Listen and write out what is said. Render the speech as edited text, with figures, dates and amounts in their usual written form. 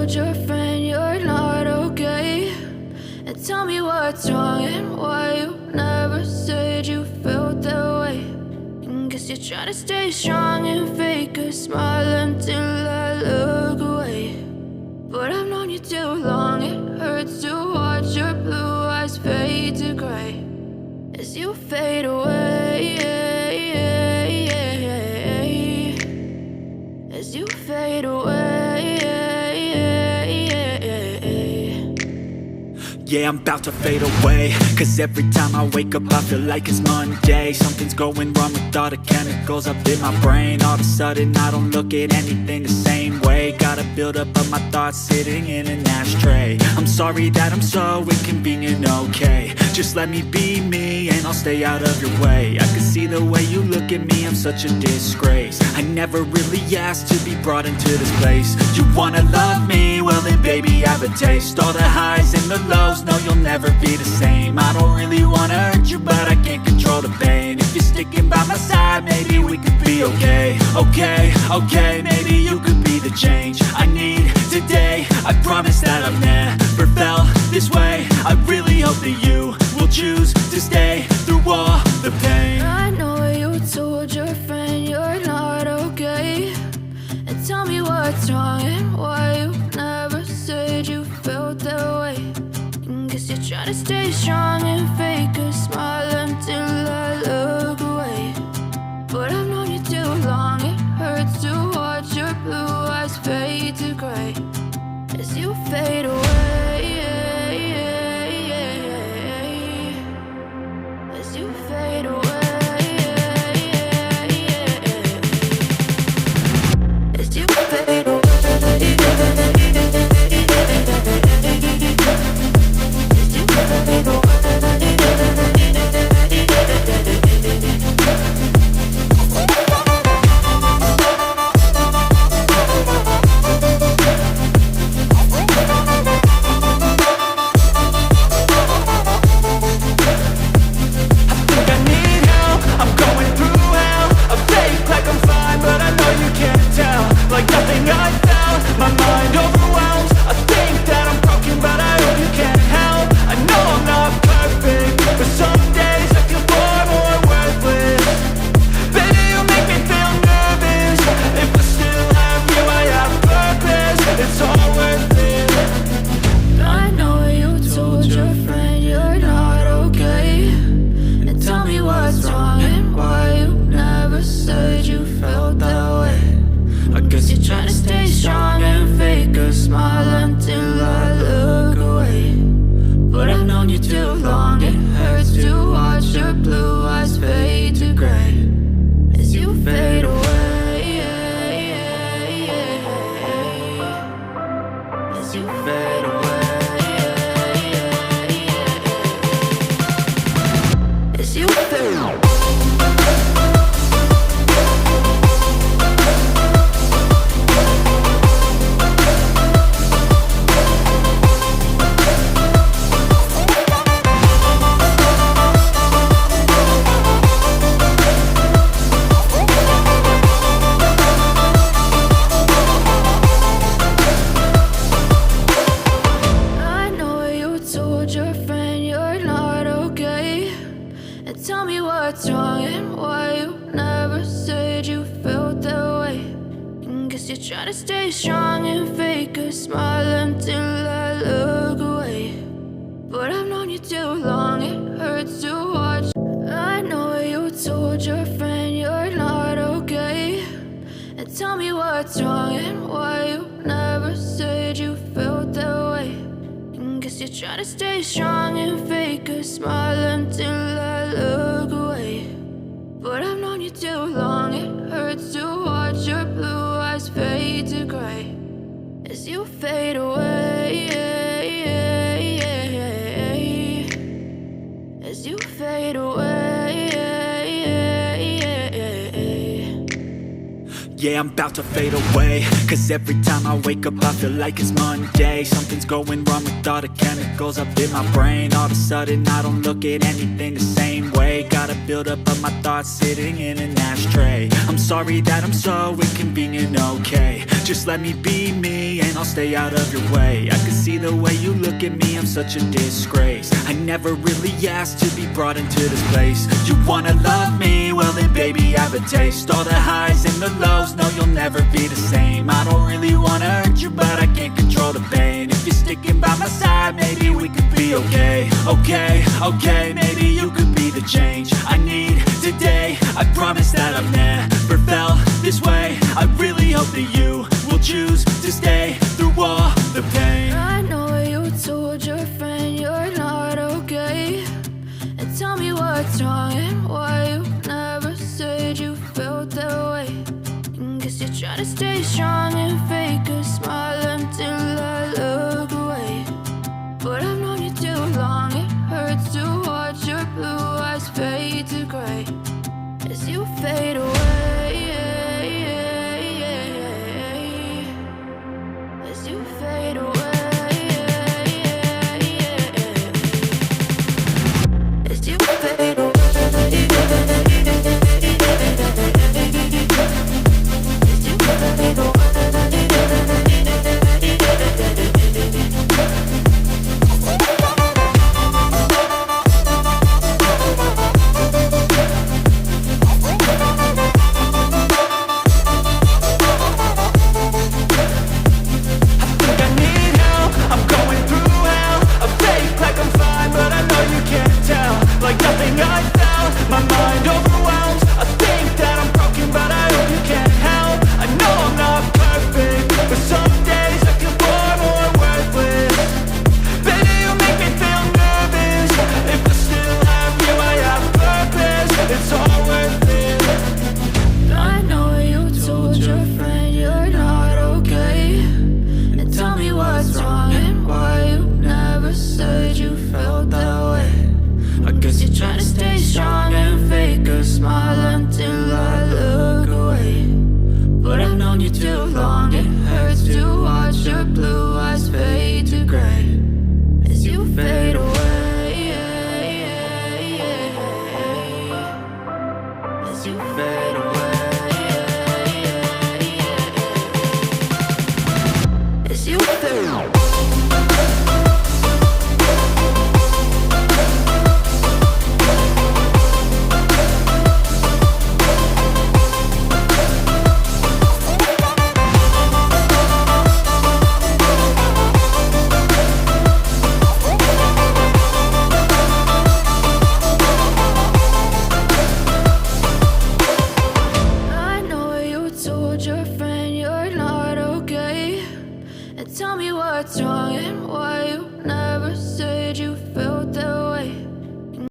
told your friend you're not okay? And tell me what's wrong and why you never said you felt that way. And guess you're trying to stay strong and fake a smile until I look away. But I've known you too long, it hurts to watch your blue eyes fade to gray as you fade away, as you fade away. Yeah, I'm about to fade away, cause every time I wake up I feel like it's Monday. Something's going wrong with all the chemicals up in my brain. All of a sudden I don't look at anything the same way. Gotta build up of my thoughts sitting in an ashtray. I'm sorry that I'm so inconvenient, okay? Just let me be me and I'll stay out of your way. I can see the way you look at me, I'm such a disgrace. I never really asked to be brought into this place. You wanna love me? Well then baby have a taste. All the highs and the lows, no you'll never be the same. I don't really wanna hurt you but I can't control the pain. If you're sticking by my side maybe we could be okay. Okay, maybe you could be the change I need today. I promise that I've never felt this way. I really hope that you will choose to stay through all the pain. I know you told your friend you're not okay. And tell me what's wrong and why you never said you felt that way. And guess you're trying to stay strong and fake a smile until I look away. But I've known you too long, it hurts to watch your blue eyes fade to gray as you fade away, as you fade away. Yeah, I'm about to fade away, cause every time I wake up I feel like it's Monday. Something's going wrong with all the chemicals up in my brain. All of a sudden I don't look at anything the same way. way. Got a buildup of my thoughts sitting in an ashtray. I'm sorry that I'm so inconvenient, okay. Just let me be me and I'll stay out of your way. I can see the way you look at me, I'm such a disgrace. I never really asked to be brought into this place. You wanna love me? Well then baby, have a taste. All the highs and the lows, no you'll never be the same. I don't really wanna hurt you, but I can't control the pain. If you're sticking by my side, maybe we could be okay. Okay, okay, maybe you could be the change I need today. I promise that I've never felt this way. I really hope that you will choose to stay through all the pain. I know you told your friend you're not okay, and tell me what's wrong and why you never said you felt that way. Guess you're trying to stay strong and fake a smile until I look away. But I've known you too long, it hurts to watch your blue eyes fade to gray as you fade away. As you fade away. As you fade away. Tell me what's wrong and why